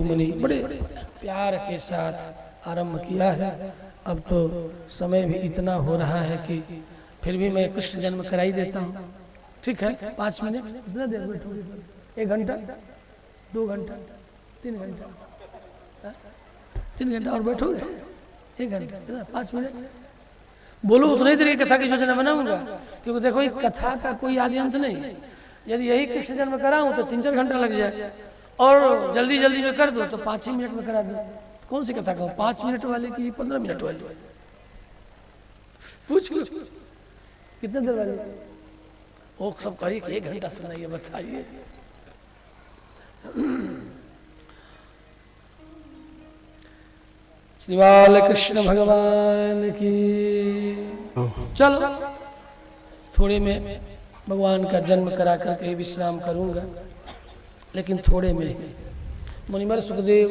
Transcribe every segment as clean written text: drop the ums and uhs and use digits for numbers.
मुनि बड़े प्यार के साथ आरंभ किया है। अब तो समय भी इतना हो रहा है कि फिर भी मैं कृष्ण जन्म कराई देता हूँ। ठीक है, 5 मिनट कितना देर बैठोगे? 1 घंटा, 2 घंटा, 3 घंटा, 3 घंटा और बैठोगे? 1 घंटा, 5 मिनट बोलो। उतनी देर की कथा की योजना बनाऊंगा, क्योंकि देखो एक कथा का कोई आदि अंत नहीं। यदि यही कृष्ण जन्म कराऊं तो 3-4 घंटा लग जाए, और जल्दी जल्दी में कर दो तो 5 ही मिनट में करा दो। कौन सी कथा कहूँ, 5 मिनट वाली की 15 मिनट वाली? पूछ लो कितने देर वाली? वो सब कही 1 घंटा सुनाइए, बताइए। श्री बाल कृष्ण भगवान की। चलो थोड़े में भगवान का जन्म करा करके विश्राम करूंगा, लेकिन थोड़े में मुनिवर सुखदेव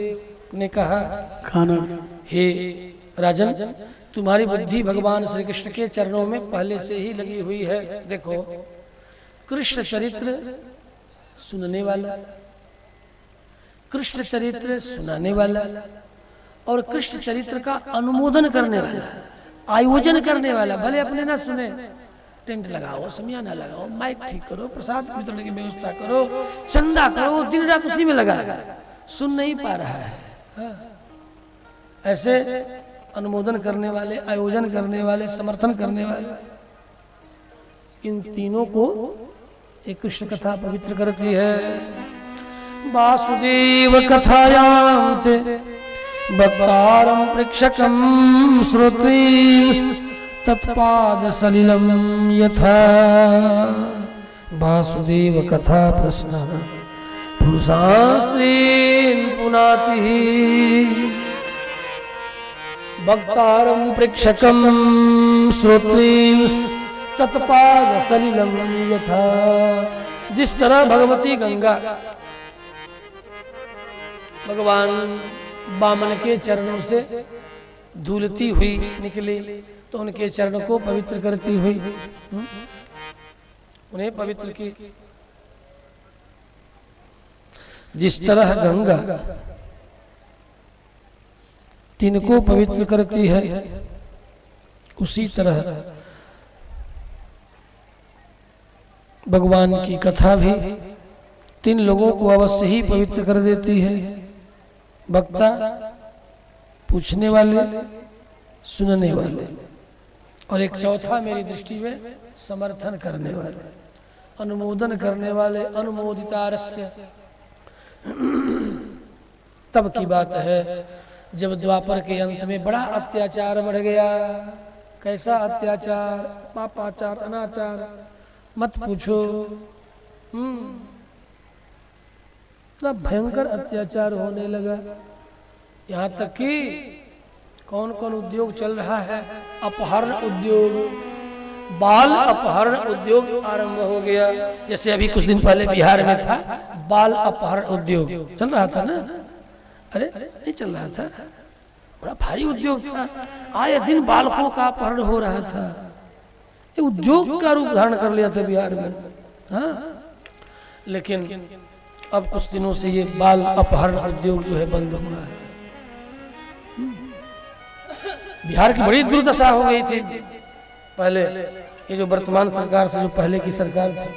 ने कहा, खाना हे राजन, तुम्हारी बुद्धि भगवान श्री कृष्ण के चरणों में पहले से ही लगी हुई है। देखो, कृष्ण चरित्र सुनने वाला, कृष्ण चरित्र सुनाने वाला और कृष्ण चरित्र का अनुमोदन करने वाला, आयोजन करने वाला, भले अपने ना सुने, टेंट लगाओ, समियाना लगाओ, माइक ठीक करो, प्रसाद वितरण की व्यवस्था करो, चंदा करो, दिन रात उसी में लगा, सुन नहीं पा रहा है। ऐसे अनुमोदन करने वाले, आयोजन करने वाले, समर्थन करने वाले, इन तीनों को एक कृष्ण कथा पवित्र करती है। वासुदेव कथायां ते वक्तारं प्रेक्षकं श्रोत्रींस तत्पाद सलिलम यथा वासुदेव कथा प्रश्न पुरुषास्त्रीन् पुनाति वक्तारं प्रेक्षकं श्रोत्रींस तत्पाद सलिलम यथा। जिस तरह भगवती गंगा भगवान वामन के चरणों से धूलती हुई निकली, तो उनके चरण को पवित्र करती हुई उन्हें पवित्र की। जिस तरह गंगा तिनको पवित्र करती है, उसी तरह भगवान की कथा भी 3 लोगों को अवश्य ही पवित्र कर देती है। वक्ता, पूछने वाले, सुनने वाले, और एक चौथा मेरी दृष्टि में समर्थन करने वाले, अनुमोदन करने वाले, अनुमोदितारस्य। तब की बात है जब द्वापर के अंत में बड़ा अत्याचार बढ़ गया। कैसा अत्याचार? पापाचार, अनाचार, मत पूछो। इतना भयंकर अत्याचार होने लगा, यहाँ तक कि कौन कौन उद्योग चल रहा है? अपहरण उद्योग, बाल अपहरण उद्योग आरंभ हो गया। जैसे अभी कुछ दिन पहले बिहार में था बाल अपहरण उद्योग, चल रहा था ना? अरे नहीं चल रहा था? बड़ा भारी उद्योग था, आए दिन बालकों का अपहरण हो रहा था। ये उद्योग का रूप धारण कर लिया था बिहार में। हाँ, लेकिन अब कुछ दिनों से ये बाल अपहरण उद्योग जो है बंद हुआ है। बिहार की बड़ी दुर्दशा हो गई थी पहले। ये जो वर्तमान सरकार से जो पहले की सरकार थी,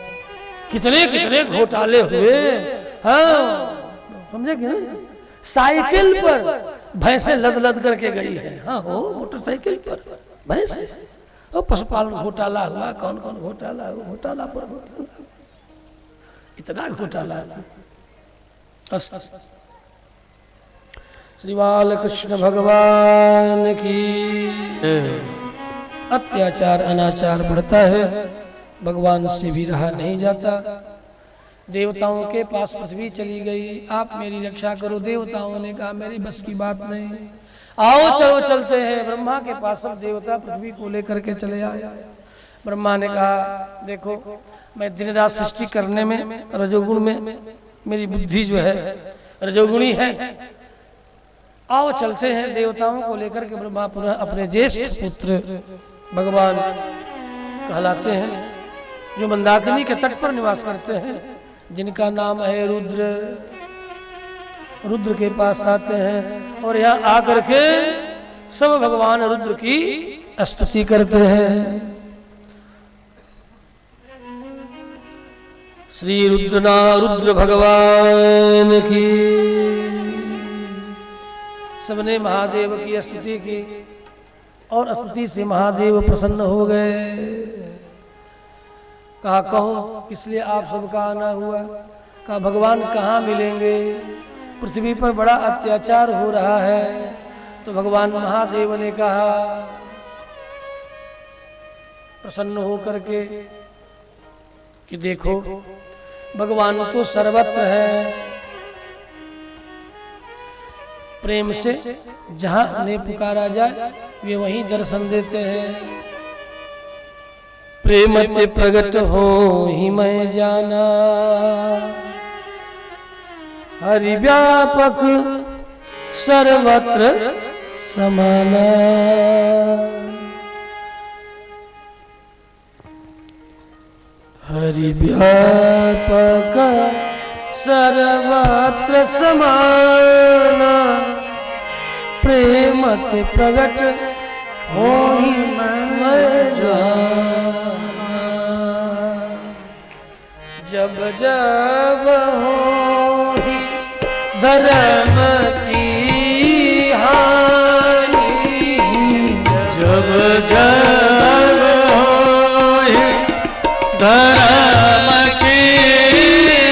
कितने कितने घोटाले हुए। हाँ, समझे कि नहीं? साइकिल पर भैंसे लद लद करके गई है। हाँ हो, मोटरसाइकिल पर भैंसे। और पशुपालन घोटाला हुआ, कौन कौन घोटाला हुआ, घोटाला पर घोटाला, इतना घोटाला। श्री बाल कृष्ण भगवान की। अत्याचार अनाचार बढ़ता है, भगवान से भी रहा नहीं जाता। देवताओं के पास पृथ्वी चली गई, आप मेरी रक्षा करो। देवताओं ने कहा मेरी बस की बात नहीं, आओ चलो चलते हैं। ब्रह्मा के पास सब देवता पृथ्वी को लेकर के चले आए। ब्रह्मा ने कहा देखो, मैं दिन रात सृष्टि करने में, रजोगुण में मेरी बुद्धि जो है रजोगुणी है, आओ चलते हैं। देवताओं को लेकर के ब्रह्मा पुनः अपने ज्येष्ठ पुत्र भगवान कहलाते हैं, जो मंदाकिनी के तट पर निवास करते हैं, जिनका नाम है रुद्र। रुद्र के पास आते हैं और यहाँ आकर के सब भगवान रुद्र की स्तुति करते हैं। श्री रुद्रना रुद्र भगवान की। सबने महादेव की स्तुति की और स्तुति से महादेव प्रसन्न हो गए। कहा कहो इसलिए आप सबका आना हुआ। कहा भगवान कहाँ मिलेंगे, पृथ्वी पर बड़ा अत्याचार हो रहा है। तो भगवान महादेव ने कहा प्रसन्न हो करके कि देखो भगवान तो सर्वत्र है, प्रेम से जहां उन्हें पुकारा जाए वे वहीं दर्शन देते हैं। प्रेम ते प्रगट हो ही मैं जाना, हरि व्यापक सर्वत्र समाना। हरि व्यापक सर्वत्र समाना, प्रेम ते प्रगट हो ही मैं जाना। जब जब हो ही धर्म की हानि, जब जब हो ही धर्म की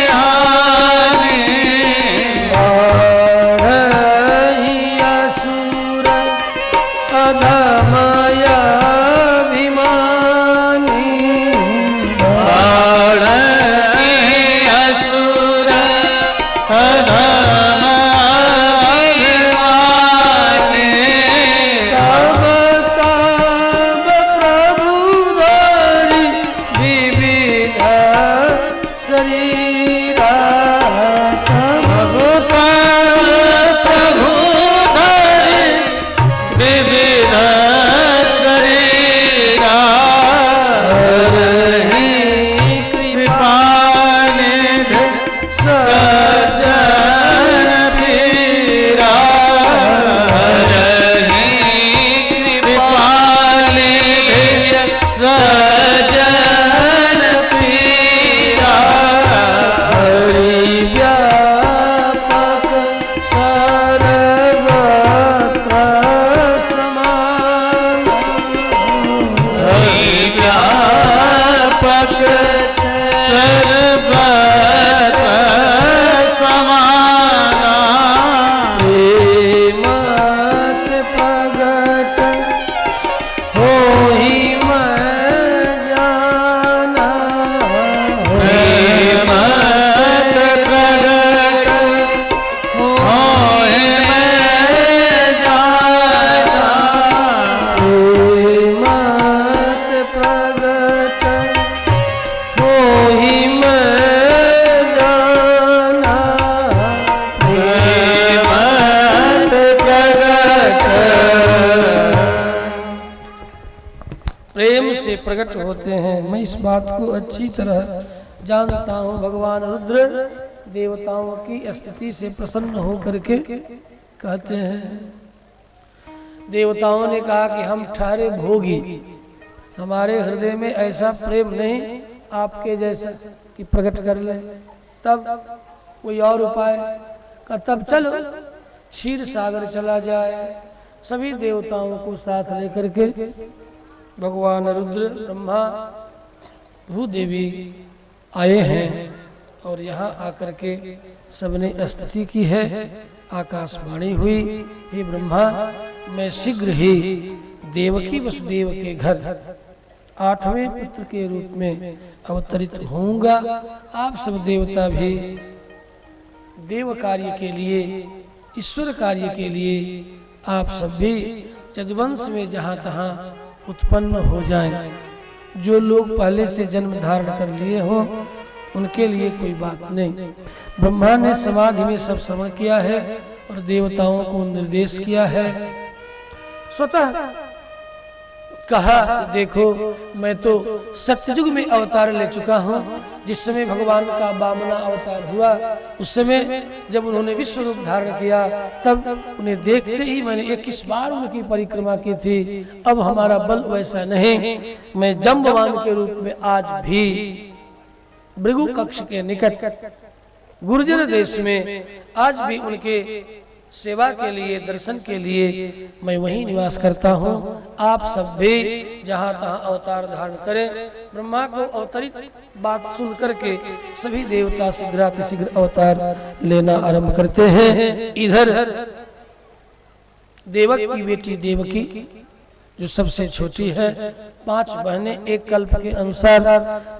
हानि, बढ़ई असुर अधमय अभिमानी, बढ़ई असुर अधम अभिमानी, तब तब प्रभु धरि विविध शरीरा, तब प्रभु धरि विविध शरीरा, हरि कृपा निधि सज्जन पीरा, हरि कृपा निधि सज्जन पीरा, हरि व्यापक सर्वत्र समाना, हरि व्यापक सर्वत्र समाना, प्रेम ते प्रगट हो ही मैं जाना, प्रेम ते प्रगट हो ही मैं जाना, प्रेम ते प्रगट हो ही मैं जाना, प्रेम ते प्रगट। प्रेम से प्रकट होते हैं। मैं इस बात को अच्छी तरह जानता हूँ। भगवान रुद्र देवताओं की स्तुति से प्रसन्न होकर के कहते हैं। देवताओं ने कहा कि हम ठहरे भोगी, हमारे हृदय में ऐसा प्रेम नहीं आपके जैसा कि प्रकट कर ले। तब कोई और उपाय का, तब चलो क्षीर सागर चला जाए। सभी देवताओं को साथ लेकर के भगवान रुद्र, ब्रह्मा, भूदेवी आए हैं और यहाँ आकर के सबने स्तुति की है। आकाशवाणी हुई, हे ब्रह्मा मैं शीघ्र ही देवकी वसुदेव के घर 8वें पुत्र के रूप में अवतरित होऊंगा। आप सब देवता भी देव कार्य के लिए, ईश्वर कार्य के लिए आप सब भी यदुवंश में जहाँ तहाँ उत्पन्न हो जाएं। जो लोग पहले से जन्म धारण कर लिए हो उनके लिए कोई बात नहीं। ब्रह्मा ने समाधि में सब श्रवण किया है और देवताओं को निर्देश किया है। स्वतः कहा देखो मैं तो सत्ययुग में अवतार ले चुका हूँ। जिस समय भगवान का वामना अवतार हुआ उस समय जब उन्होंने विश्व रूप धारण किया तब उन्हें देखते ही मैंने 21 बार उनकी परिक्रमा की थी। अब हमारा बल वैसा नहीं, मैं जम्बवान के रूप में आज भी भृगु कक्ष के निकट गुर्जर देश में आज भी उनके सेवा के लिए दर्शन के लिए मैं वहीं निवास करता हूँ। आप सब भी जहाँ तहाँ अवतार धारण करें। ब्रह्मा को अवतरित बात सुन करके सभी देवता शीघ्रातिशीघ्र अवतार लेना आरंभ करते हैं। इधर देवक की बेटी देवकी जो सबसे छोटी है, 5 बहनें एक कल्प के अनुसार,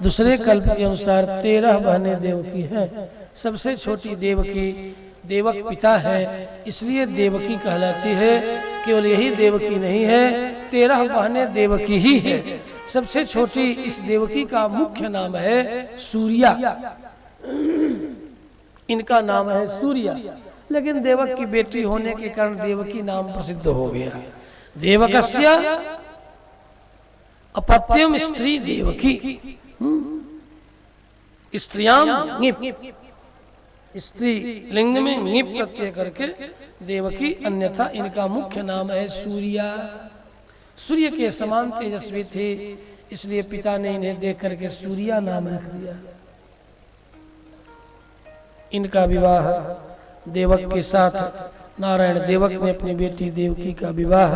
दूसरे कल्प के अनुसार 13 बहनें देवकी हैं। सबसे छोटी देवकी देवक पिता है, इसलिए देवकी कहलाती है। केवल यही देवकी नहीं है, 13 बहनें देवकी ही है। सबसे छोटी इस देवकी का मुख्य नाम है सूर्या, इनका नाम है सूर्या। लेकिन देवक की बेटी होने के कारण देवकी नाम प्रसिद्ध हो गया। देवकस्य अपत्यम स्त्री देवकी, स्त्रियाम स्त्री लिंग में ङीप प्रत्यय करके देवकी, अन्यथा इनका मुख्य नाम है सूर्या। सूर्य के समान तेजस्वी थे, इसलिए पिता ने इन्हें देख करके सूर्या नाम रख दिया। इनका विवाह देवक के साथ, नारायण देवक ने अपनी बेटी देवकी का विवाह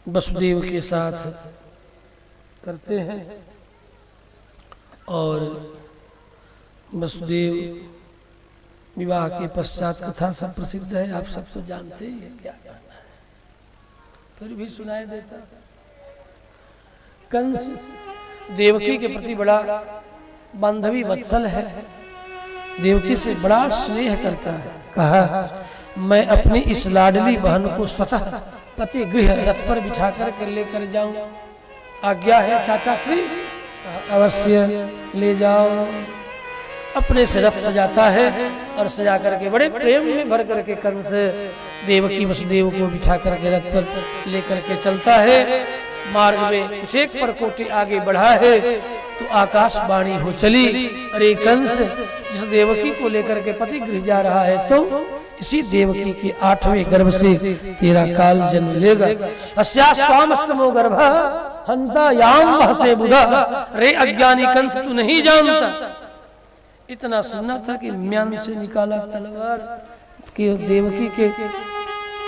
वसुदेव के साथ करते हैं। और वसुदेव विवाह के पश्चात कथा सब प्रसिद्ध है, आप सब तो जानते ही हैं, क्या कहना है, फिर भी सुनाई देता। कंस देवकी के प्रति बड़ा बांधवी वत्सल है, देवकी से बड़ा स्नेह करता है। कहा मैं अपनी इस लाडली बहन को स्वतः पति गृह रथ पर बिठा कर लेकर जाऊं, आज्ञा है चाचा श्री? अवश्य ले जाओ। अपने से रथ सजाता है और सजा करके बड़े प्रेम में भर करके कंस देवकी वसुदेव को बिठा करके रथ पर लेकर के चलता है। मार्ग में कुछ एक परकोटी आगे बढ़ा है तो आकाशवाणी हो चली, अरे कंस जिस देवकी को लेकर के पति गृह जा रहा है तो इसी देवकी के 8वें गर्भ से तेरा काल जन्म लेगा। अस्यास्त्वाम अष्टमो गर्भ हंता याम वहसे बुधा, रे अज्ञानी कंस तू नहीं जानता। इतना सुनना था कि म्यान से निकाला तलवार कि देवकी के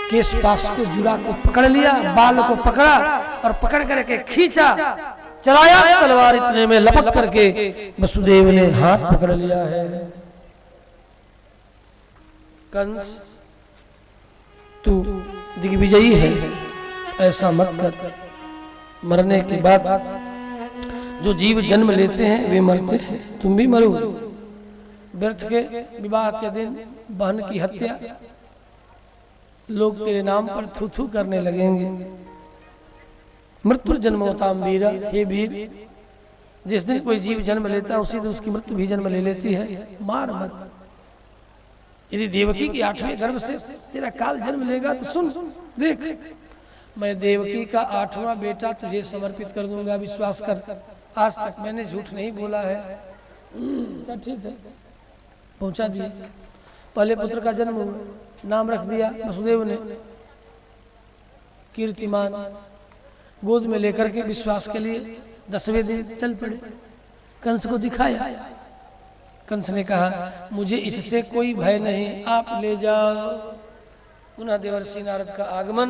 केस पास को जुड़ा को पकड़ लिया, बाल को पकड़ा और पकड़ करके खींचा, चलाया तलवार, इतने में लपक करके वसुदेव ने हाथ पकड़ लिया है। कंस तू दिग्विजयी है, ऐसा मत कर। मरने के बाद जो जीव जन्म लेते हैं वे मरते हैं, तुम भी मरो। व्यर्थ के विवाह के दिन बहन की हत्या, लोग तेरे नाम पर थू थू करने लगेंगे। मृत्यु जन्मोताम वीरा, हे वीर, जिस दिन कोई जीव जन्म लेता है उसी दिन उसकी मृत्यु भी जन्म ले लेती है, मार मत। यदि देवकी की 8वें गर्भ से तेरा काल जन्म लेगा तो सुन देख, मैं देवकी का 8वां बेटा तुझे समर्पित कर दूंगा, विश्वास कर। आज तक मैंने झूठ नहीं बोला है। ठीक है, पहुंचा दिया। पहले पुत्र का जन्म हुआ, नाम रख दिया वसुदेव ने कीर्तिमान, गोद में लेकर के विश्वास के लिए 10वें दिन चल पड़े। कंस को दिखाया, कंस ने कहा मुझे इससे कोई भय नहीं, आप ले जाओ। पुनः देवर्षि नारद का आगमन,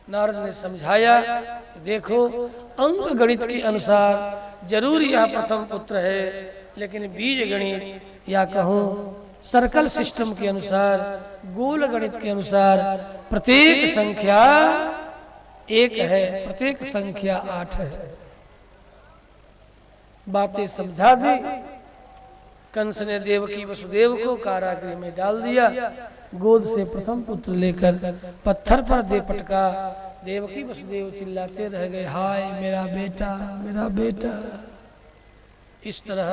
नारद ने समझाया देखो अंक गणित के अनुसार जरूर यह प्रथम पुत्र है, लेकिन बीज गणित या कहूं सर्कल सिस्टम के अनुसार, गोल गणित के अनुसार प्रत्येक संख्या 1 है, प्रत्येक संख्या 8 है। बातें समझा दी। कंस ने देवकी वसुदेव को कारागृह में डाल दिया, गोद से प्रथम पुत्र लेकर पत्थर पर दे पटका। देवकी वसुदेव चिल्लाते रह गए, हाय मेरा बेटा, मेरा बेटा। इस तरह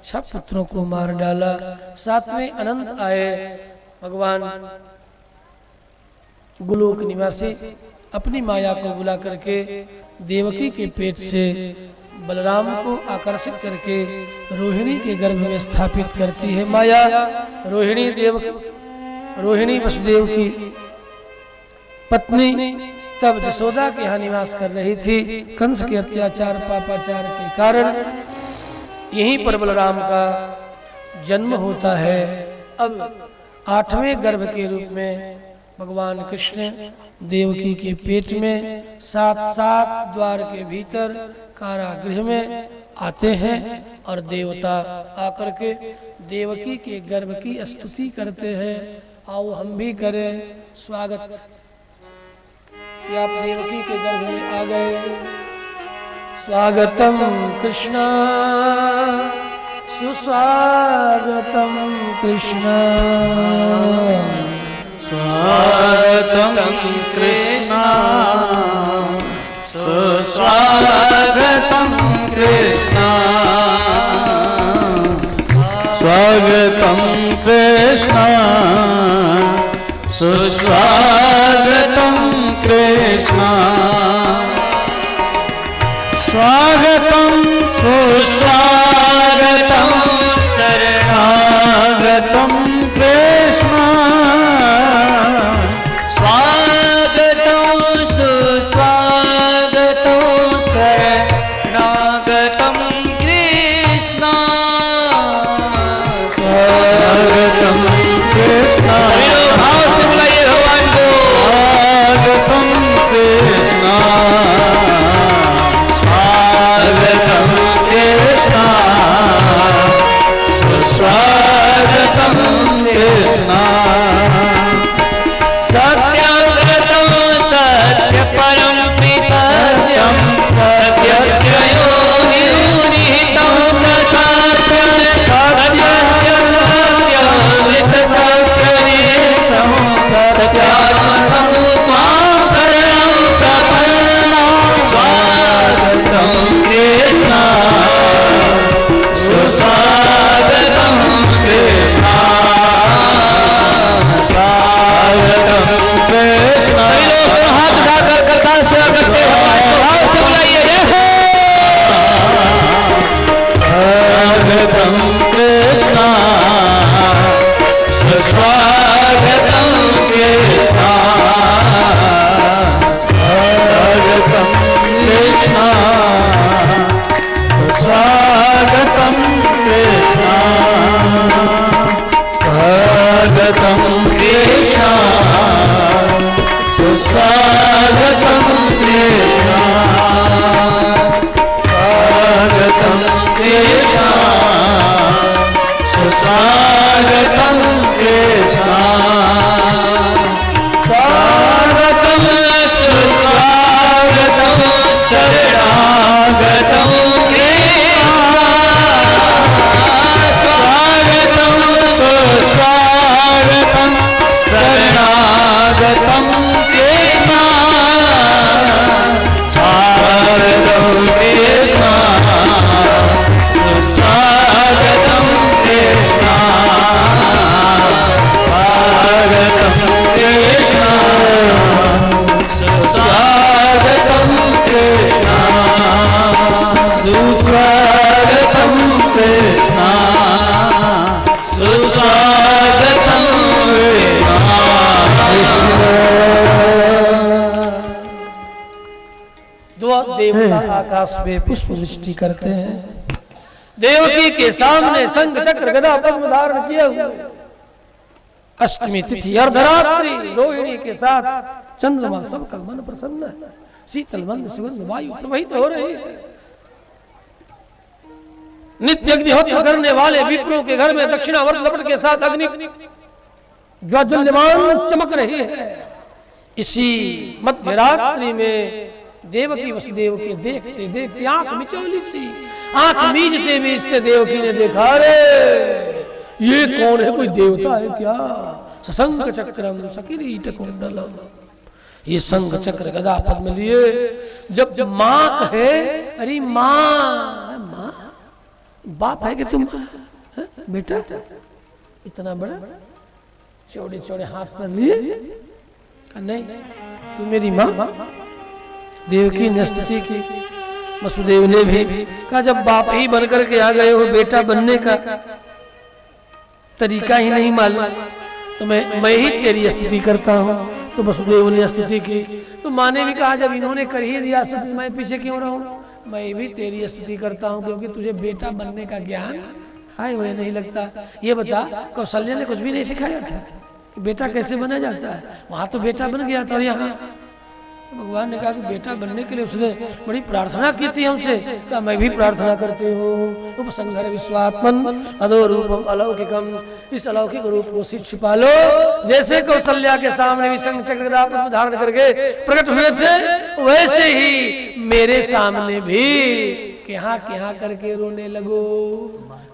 6 पुत्रों को मार डाला। 7वें अनंत आए, भगवान गोलोक निवासी अपनी माया को बुला करके देवकी के पेट से बलराम को आकर्षित करके रोहिणी के गर्भ में स्थापित करती है। माया रोहिणी वसुदेव की पत्नी तब जसोदा के यहाँ निवास कर रही थी। कंस के अत्याचार पापाचार के कारण यहीं पर बलराम का जन्म होता है। अब 8वें गर्भ के रूप में भगवान कृष्ण देवकी के पेट में 7 द्वार के भीतर कारागृह में आते हैं और देवता आकर के देवकी के गर्भ की स्तुति करते हैं। आओ हम भी करें स्वागत कि आप देवकी के गर्भ में आ गए। स्वागतम कृष्ण सुस्वागतम कृष्ण स्वागतम कृष्ण सुस्वागतम कृष्ण स्वागतम कृष्ण सुस्वागतम कृष्ण स्वागतम सुस्वागतम शरणागतम कृष्ण स्वागतम सुस्वागतम शरणागतम कृष्ण स्वागतम कृष्ण भाव से बुलाइए भगवान को। स्वागतम कृष्ण स्वागतम कृष्ण सुस्वागतम कृष्ण सत्यव्रतं सत्य परम सत्यम सत्यस्य योनिहितं च सत्यं सत्यस्य सत्यमित सत्यनितं सत्यात्मकं त्वां शरणं प्रपन्नं स्वागतं कृष्ण सुस्वागतं कृष्ण स्वागतम कृष्ण। सभी लोग हाथ उठाकर करताल सेवा करते हैं। भाव से बुलाइए स्वागतम कृष्ण सुस्वागतम कृष्ण स्वागतम कृष्ण सुस्वागतम कृष्ण स्वागतम कृष्ण सुस्वागतम कृष्ण स्वागतम कृष्ण सुस्वागतम कृष्ण स्वागतम सुस्वागतम शरणागतम कृष्ण स्वागतम सुस्वागतम शरणागतम कृष्ण स्वागतम कृष्ण सुस्वागतम कृष्ण स्वागतम कृष्ण सुस्वागतम कृष्ण सुस्वागतम कृष्ण सुस्वागतम देवता आकाश में पुष्प वृष्टि करते हैं। देवकी के सामने शंख चक्र गदा पद्म धारण किए हुए अष्टमी तिथि अर्धरात्रि रोहिणी के साथ चंद्रमा सबका मन प्रसन्न है। शीतल मंद सुगंध वायु प्रवाहित हो रही है। नित्य अग्निहोत्र करने वाले विप्रों के घर में दक्षिणावर्त लपट के साथ अग्नि ज्वाज्वल्यमान चमक रही है। इसी मध्यरात्रि में देवकी वसुदेव के देखते देखते आंख मिचौली सी, आंख मीचते मीचते देवकी ने देखा, अरे ये कौन है, कोई देवता है क्या? सशंख चक्रम सकिरीट कुंडलम, ये शंख चक्र गदा पद्म लिए जब माँ कहे, अरे माँ, माँ बाप है कि तुम बेटा, इतना बड़ा चौड़े चौड़े हाथ पर लिए नहीं, तू मेरी माँ। देवकी ने स्तुति की। वसुदेव ने भी कहा, जब बाप ही बन करके आ गए हो, बेटा बनने का तरीका ही नहीं मालूम, तो मैं ही तेरी स्तुति करता हूँ। तो वसुदेव ने स्तुति की। तो माँ ने भी कहा, जब इन्होंने कर ही दिया स्तुति, मैं पीछे क्यों रहूं, मैं भी तेरी स्तुति करता हूँ, क्योंकि तुझे बेटा बनने का ज्ञान है वह नहीं लगता। ये बता, कौशल्या ने कुछ भी नहीं सिखाया था कि बेटा कैसे बना जाता है? वहां तो बेटा बन गया था, और यहाँ भगवान ने कहा कि बेटा बनने के लिए उसने बड़ी प्रार्थना की थी हमसे। कहा, मैं भी प्रार्थना करती हूँ। उपसंहर विश्वात्मन अधो रूपम अलौकिकम, इस अलौकिक रूप को सिर छुपा लो। जैसे कौशल्या के सामने भी शंख चक्र गदा पद्म धारण करके प्रकट हुए थे, वैसे ही मेरे सामने भी क्या करके रोने लगो।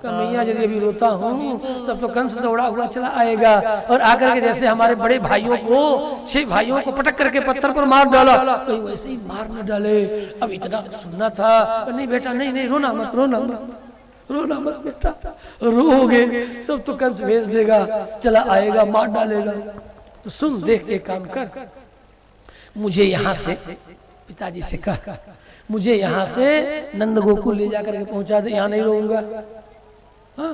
मैया यदि अभी रोता हूँ तब तो कंस दौड़ा हुआ चला आएगा, और आकर के जैसे हमारे बड़े भाइयों को, 6 भाइयों को पटक करके पत्थर पर मार डाला, कहीं वैसे ही मार न डाले। अब इतना सुनना था। नहीं बेटा, नहीं, रोना मत, रोना मत बेटा, रोओगे तब तो कंस भेज देगा, चला आएगा, मार डालेगा। तो सुन, देख, एक काम कर, मुझे यहाँ से, पिताजी से कहा, मुझे यहाँ से नंद गोकुल ले जाकर के पहुंचा दे, यहाँ नहीं रहूंगा। हाँ,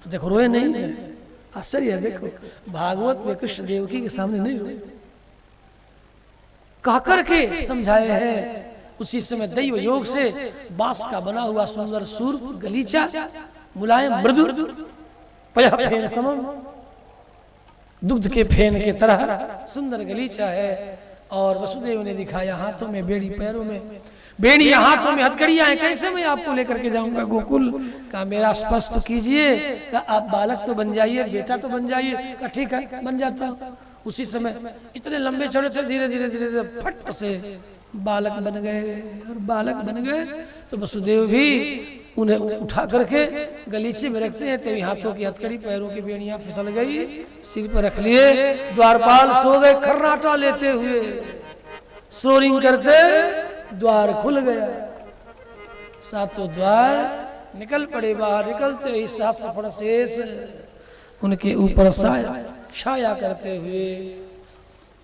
तो देखो रोए नहीं। आश्चर्य है, देखो भागवत में कृष्ण देवकी के सामने नहीं रोए, कहकर के समझाए हैं। उसी समय दैव योग से बांस का बना हुआ सुंदर सूर्प गलीचा, मुलायम मृदु, पया फेन समम, दुग्ध के फेन के तरह सुंदर गलीचा है। और वसुदेव ने दिखाया, हाथों में बेड़ी, पैरों में बेड़ियां, हाथों में हथकड़ियां हैं, कैसे मैं आपको लेकर के जाऊंगा गोकुल? कहा, मेरा स्पष्ट कीजिए। कहा, आप बालक तो बन जाइए, बेटा तो बन जाइए। कहा, ठीक है, बन जाता हूँ। उसी समय इतने लंबे चौड़े थे, धीरे धीरे फट से बालक बन गए। और बालक बन गए तो वसुदेव भी उन्हें उठा करके गलीचे में रखते हैं, तो हाथों की हथकड़ी, पैरों की बेड़ियां फिसल गई, सिर पर रख लिए। द्वारपाल सो गए खर्राटा लेते हुए, स्रोरिंग करते, द्वार खुल गया। 7 द्वार निकल पड़े बाहर। निकलते ही सहस्र शेष उनके ऊपर छाया करते हुए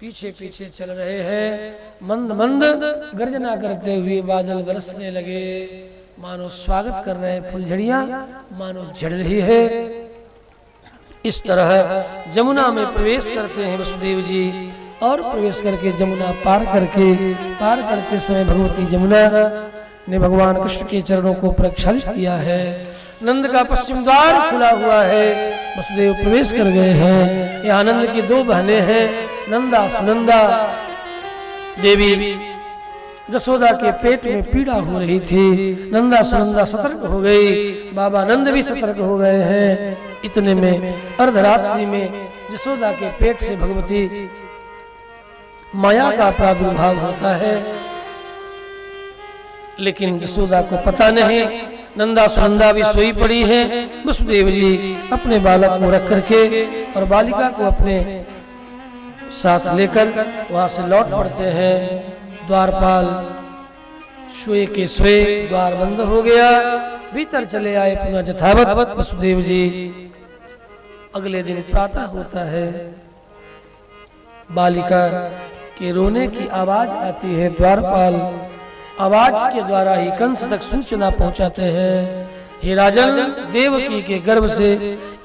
पीछे पीछे चल रहे हैं। मंद मंद गर्जना करते हुए बादल बरसने लगे, मानो स्वागत कर रहे हैं। फुलझड़ियां मानो झड़ रही है। इस तरह जमुना में प्रवेश करते हैं वसुदेव जी, और प्रवेश करके जमुना पार करते समय भगवती जमुना ने भगवान कृष्ण के चरणों को प्रक्षालित किया है। नंद का पश्चिम द्वार खुला हुआ है, वसुदेव प्रवेश कर गए हैं। यहाँ नंद की 2 बहनें हैं, नंदा सुनंदा। देवी जसोदा के पेट में पीड़ा हो रही थी, नंदा सुनंदा सतर्क हो गई, बाबा नंद भी सतर्क हो गए हैं। इतने में अर्धरात्रि में जसोदा के पेट से भगवती माया का प्रादुर्भाव होता है, लेकिन जसोदा को पता नहीं। नंदा सुनंदा भी सोई पड़ी है। वसुदेव जी अपने बालक को रख करके और बालिका को अपने साथ लेकर वहां से लौट पड़ते हैं। द्वारपाल सोए के सोए, द्वार बंद हो गया। भीतर चले आए पुनः यथावत वसुदेव जी। अगले दिन प्रातः होता है, बालिका के रोने की आवाज आती है। द्वारपाल आवाज के द्वारा ही कंस तक सूचना पहुंचाते हैं, हे राजन, देवकी के गर्भ से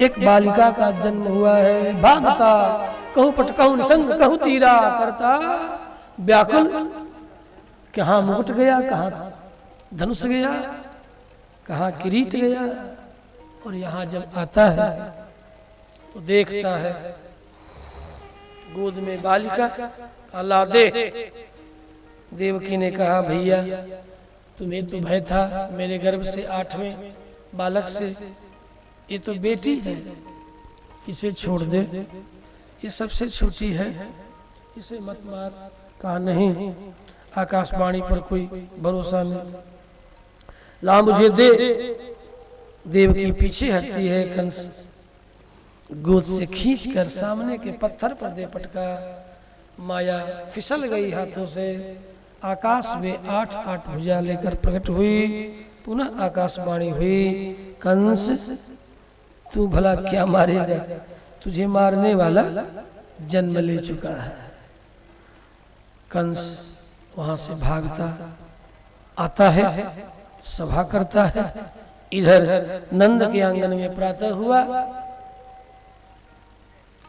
एक बालिका का जन्म हुआ है। भागता कहूँ पट कहूँ निसंग कहूँ तीरा करता व्याकुल, कहाँ मुकुट गया, कहाँ धनुष गया, कहाँ किरीट गया। और यहाँ जब आता है तो देखता है गोद में बालिका ला दे। देवकी ने कहा, भैया तुम्हें तो भय था मेरे गर्भ से 8वें बालक से, ये तो बेटी है, इसे छोड़ दे, ये सबसे छोटी है, इसे मत मार। कहा नहीं, आकाशवाणी पर कोई भरोसा नहीं, ला मुझे दे। देवकी पीछे हटती है, कंस गोद से खींचकर सामने के पत्थर पर दे पटका। माया फिसल गई हाथों से। आकाश में 8 भुजा लेकर प्रकट हुई। पुनः आकाशवाणी हुई, कंस तू भला क्या मारेगा, तुझे मारने वाला जन्म ले चुका है। कंस वहां से भागता आता है, सभा करता है। इधर नंद के आंगन में प्रातः हुआ,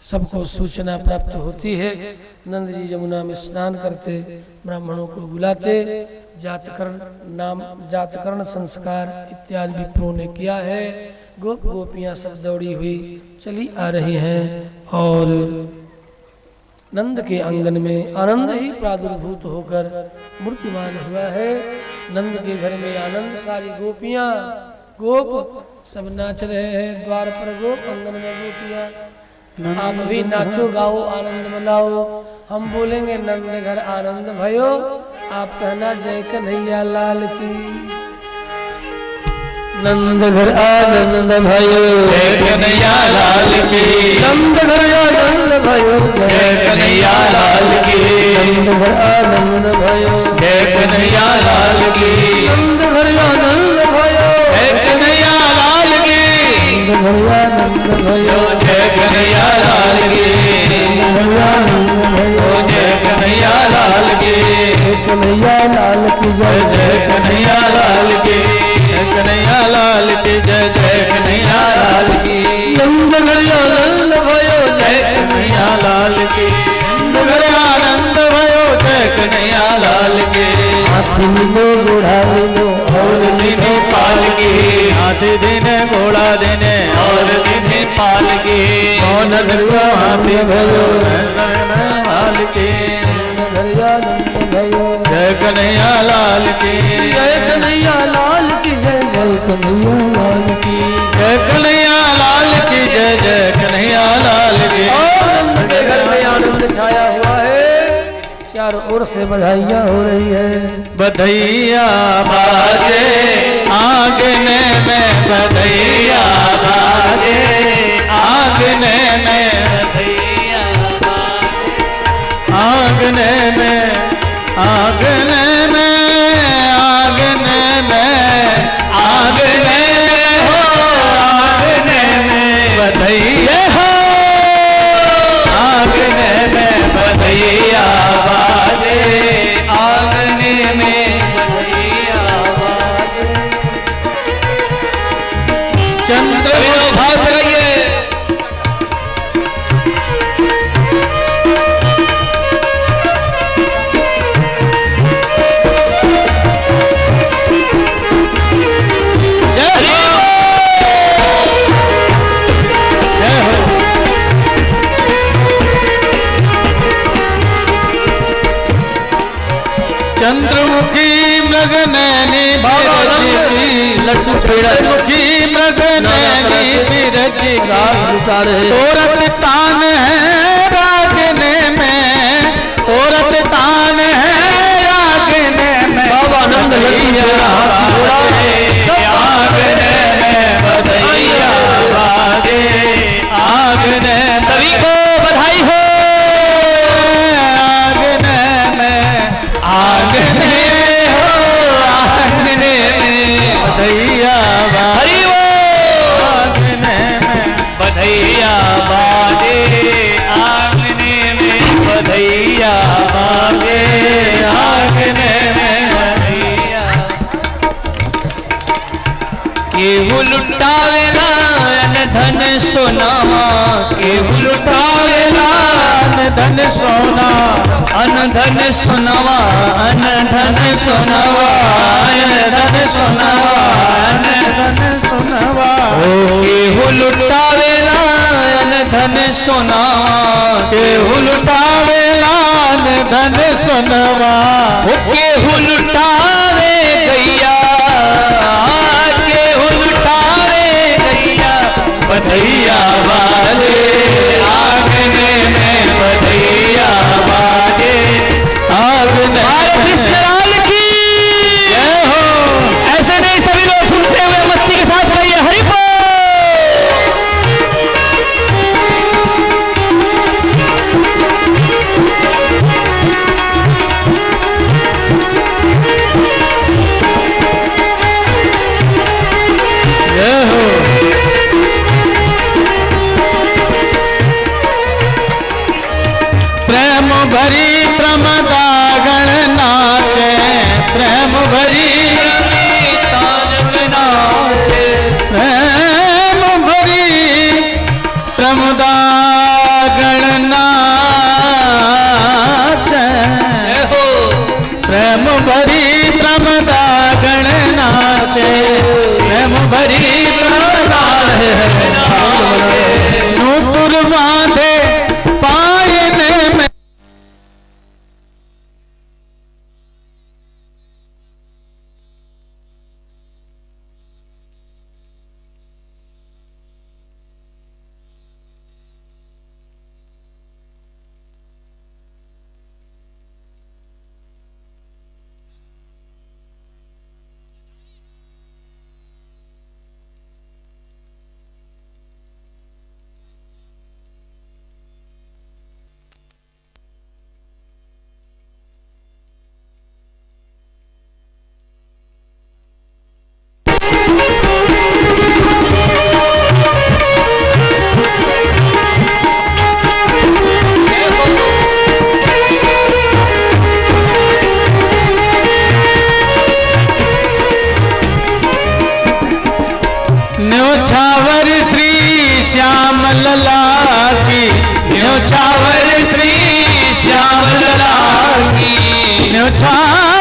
सबको सूचना प्राप्त होती है। नंद जी यमुना में स्नान करते, ब्राह्मणों को बुलाते, जातकरण संस्कार इत्यादि विप्रों ने किया है। गोप गोपियां सब दौड़ी हुई चली आ रही हैं और नंद के आंगन में आनंद ही प्रादुर्भूत होकर मूर्तिमान हुआ है। नंद के घर में आनंद, सारी गोपियां गोप सब नाच रहे हैं। द्वार पर गोप, आंगन में गोपियां। आप भी नाचो गाओ आनंद मनाओ। हम बोलेंगे नंद घर आनंद भयो, आप कहना जय कन्हैया लाल की। नंद घर आनंद भयो, जय कन्हैया लाल की। नंद घर आनंद भयो, जय कन्हैया लाल की। नंद घर आनंद भयो, जय कन्हैया लाल की। नंद घर आनंद भयो, जय कन्हैया लाल की। नंद घर आनंद भयो, जय कन्हैया लाल की। नंद घर आनंद भयो, जय कन्हैया लाल की। कन्हैया लाल की जय, जय कन्हैया लाल की। जय कन्हैया लाल की। जय जय कन्हैया लाल की। नंद घर आनंद भयो, जय कन्हैया लाल की। नंद घर आनंद भयो, जय कन्हैया लाल की। हाथी लो घोड़ा लो और दिने पाल की। हाथी दिने घोड़ा दिने और दिने पाल की। कौन धरवा हाथी भयो, लाल की। आनंद भयो, जय कन्हैया लाल की। जय कन्हैया लाल की जय, जय कन्हैया लाल की। जय कन्हैया लाल की। जय जय कन्हैया लाल की। और नंद के घर में आनंद छाया हुआ है, चारों ओर से बधाइयां हो रही है। बधैया बाजे आंगने में, बधैया बाजे आंगने में, बधैया आंगने में, आंगने में, आंगने में, आंगने में हो, आंगने में बधैया हो, आंगने में बधैया बाजे, आंगने में बधैया बाजे। चंद्र भाव से गाइए। चंद्रमुखी मृगनैनी बिरची, लड्डू चंद्रमुखी मृगनैनी बिरची उतारे औरत तान है रागने में, औरत तान है रागने में। बाबा आनंद आगने में बधैया बाजे, आगने सभी को बधाई हो। आगने में, आगने हो, आगने में बधैया बाजे, आगने में बधैया बाजे, आंगने में बधैया बाजे, आंगने में बधैया। केहू लुटावेला धन सोनावा, केहू लुटावेला धन सोना, अन धन सोनावा, अन धन सोनावा, अन धन सोनावा, अन धन सोनावा। केहू लुटावेला धन सोनावा, केहू लुटावेला धन सोनावा। केहू लुटावे गैया, केहू लुटावे गैया, बधैया बाजे आंगने में, बधैया बाजे आंगने। कृष्ण लाल की जय हो। ऐसे नहीं सभी लोग सुनते हुए मस्ती के साथ गाइए हरि बोल। जय हो। प्रेम भरी प्रमदार गण नाचे प्रेम भरी रमिता जग नाचे प्रेम भरी प्रमदा गण नाचे प्रेम भरी प्रमदा गण नाचे प्रेम भरी प्रमदा नाचे नूपुर बांधे पायने में न्योछावर श्री श्याम लला की न्योछावर श्री श्याम लला की न्योछावर